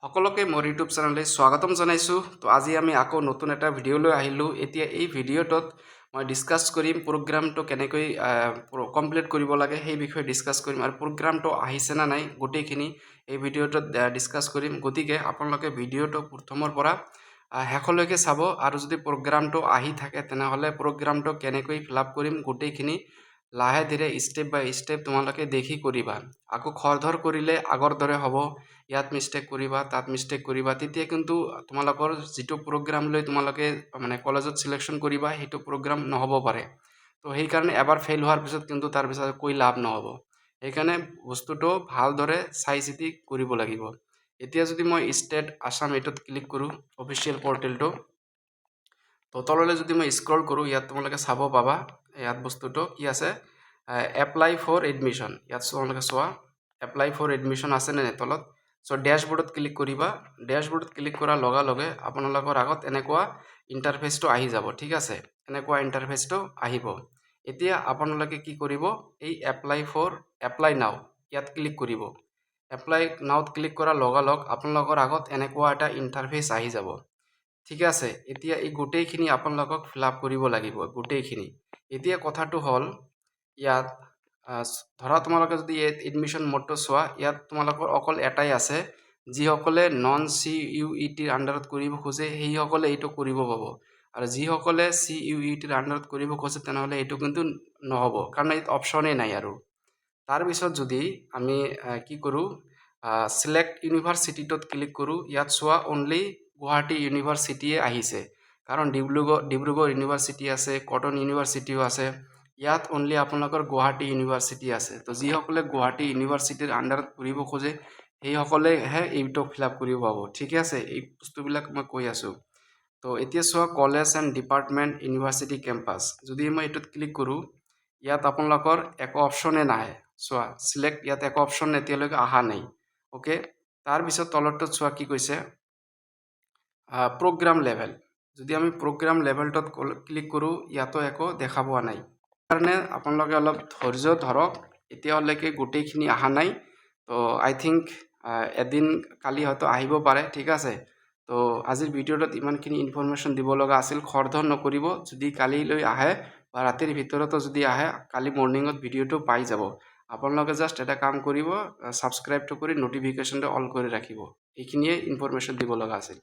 সকলোকে মোৰ ইউটিউব চেনেললৈ স্বাগতম জনাইছোঁ। তো আজি আমি আকৌ নতুন এটা ভিডিঅ' লৈ আহিলোঁ। এতিয়া এই ভিডিঅ'টোত মই ডিছকাছ কৰিম প্ৰগ্ৰামটো কেনেকৈ কমপ্লিট কৰিব লাগে সেই বিষয়ে ডিছকাছ কৰিম আৰু প্ৰগ্ৰামটো আহিছে না নাই গোটেইখিনি এই ভিডিঅ'টোত ডিছকাছ কৰিম। গতিকে আপোনালোকে ভিডিঅ'টো প্ৰথমৰ পৰা শেষলৈকে চাব আৰু যদি প্ৰগ্ৰামটো আহি থাকে তেনেহ'লে প্ৰগ্ৰামটো কেনেকৈ ফিল আপ কৰিম গোটেইখিনি লাহে ধীৰে ষ্টেপ বাই ষ্টেপ তোমালোকে দেখি কৰিবা। আকৌ খৰধৰ কৰিলে আগৰ দৰে হ'ব, ইয়াত মিষ্টেক কৰিবা তাত মিষ্টেক কৰিবা, তেতিয়া কিন্তু তোমালোকৰ যিটো প্ৰগ্ৰাম লৈ তোমালোকে মানে কলেজত সিলেকশ্যন কৰিবা সেইটো প্ৰগ্ৰাম নহ'ব পাৰে। তো সেইকাৰণে এবাৰ ফেইল হোৱাৰ পিছত কিন্তু তাৰ পিছত কৈ লাভ নহ'ব। সেইকাৰণে বস্তুটো ভালদৰে চাই চিতি কৰিব লাগিব। এতিয়া যদি মই ষ্টেট আছাম এইটোত ক্লিক কৰোঁ অফিচিয়েল পৰ্টেলটো, তো তললৈ যদি মই স্ক্ৰল কৰোঁ ইয়াত তোমালোকে চাব পাবা ইয়াত বস্তুটো কি আছে, এপ্লাই ফৰ এডমিশ্যন। ইয়াত তোমালোকে চোৱা এপ্লাই ফৰ এডমিশ্যন আছে নে তলত। চ' ডেশ্ববোৰ্ডত ক্লিক কৰিবা। ডেশ্ববোৰ্ডত ক্লিক কৰাৰ লগে লগে আপোনালোকৰ আগত এনেকুৱা ইণ্টাৰফেচটো আহি যাব। ঠিক আছে, এনেকুৱা ইণ্টাৰফেচটো আহিব। এতিয়া আপোনালোকে কি কৰিব, এই এপ্লাই নাও ইয়াত ক্লিক কৰিব। এপ্লাই নাওত ক্লিক কৰাৰ লগে লগে আপোনালোকৰ আগত এনেকুৱা এটা ইণ্টাৰফেচ আহি যাব। ঠিক আছে, এতিয়া এই গোটেইখিনি আপোনালোকক ফিল আপ কৰিব লাগিব গোটেইখিনি। এতিয়া কথাটো হ'ল ইয়াত ধৰা তোমালোকে যদি এডমিশ্যন মোডটো চোৱা, ইয়াত তোমালোকৰ অকল এটাই আছে, যিসকলে নন CUETৰ আণ্ডাৰত কৰিব খোজে সেইসকলে এইটো কৰিব পাব, আৰু যিসকলে CUETৰ আণ্ডাৰত কৰিব খোজে তেনেহ'লে এইটো কিন্তু নহ'ব, কাৰণ ইয়াত অপশ্যনেই নাই। আৰু তাৰপিছত যদি আমি কি কৰোঁ, চিলেক্ট ইউনিভাৰ্চিটিটোত ক্লিক কৰোঁ, ইয়াত চোৱা অনলি গুৱাহাটী ইউনিভাৰ্চিটিয়ে আহিছে, কাৰণ ডিব্ৰুগড় ইউনিভাৰ্চিটি আছে, কটন ইউনিভাৰ্চিটিও আছে। ইয়াত অনলি আপোনালোকৰ গুৱাহাটী ইউনিভাৰ্চিটি আছে। তো যিসকলে গুৱাহাটী ইউনিভাৰ্চিটিৰ আণ্ডাৰত পঢ়িব খোজে সেইসকলেহে এইটো ফিল আপ কৰিব পাব। ঠিকে আছে, এই বস্তুবিলাক মই কৈ আছোঁ। তো এতিয়া চোৱা college and department university campus, যদি মই এইটোত ক্লিক কৰোঁ ইয়াত আপোনালোকৰ একো অপশ্যনে নাহে। চোৱা চিলেক্ট, ইয়াত একো অপশ্যন এতিয়ালৈকে অহা নাই। অ'কে, তাৰপিছত তলৰটোত চোৱা কি কৈছে, প্ৰগ্ৰাম লেভেল। যদি আমি প্ৰগ্ৰাম লেভেলটোত ক্লিক কৰোঁ ইয়াতো একো দেখা পোৱা নাই। সেইকাৰণে আপোনালোকে অলপ ধৈৰ্য ধৰক, এতিয়ালৈকে গোটেইখিনি অহা নাই। তো আই থিংক এদিন কালি হয়তো আহিব পাৰে। ঠিক আছে, তো আজিৰ ভিডিঅ'টোত ইমানখিনি ইনফৰমেশ্যন দিব লগা আছিল। খৰধৰ নকৰিব, যদি কালিলৈ আহে বা ৰাতিৰ ভিতৰতো যদি আহে কালি মৰ্ণিঙত ভিডিঅ'টো পাই যাব। আপোনালোকে জাষ্ট এটা কাম কৰিব, ছাবস্ক্ৰাইবটো কৰি ন'টিফিকেশ্যনটো অল কৰি ৰাখিব। এইখিনিয়ে ইনফৰমেশ্যন দিব লগা আছিল।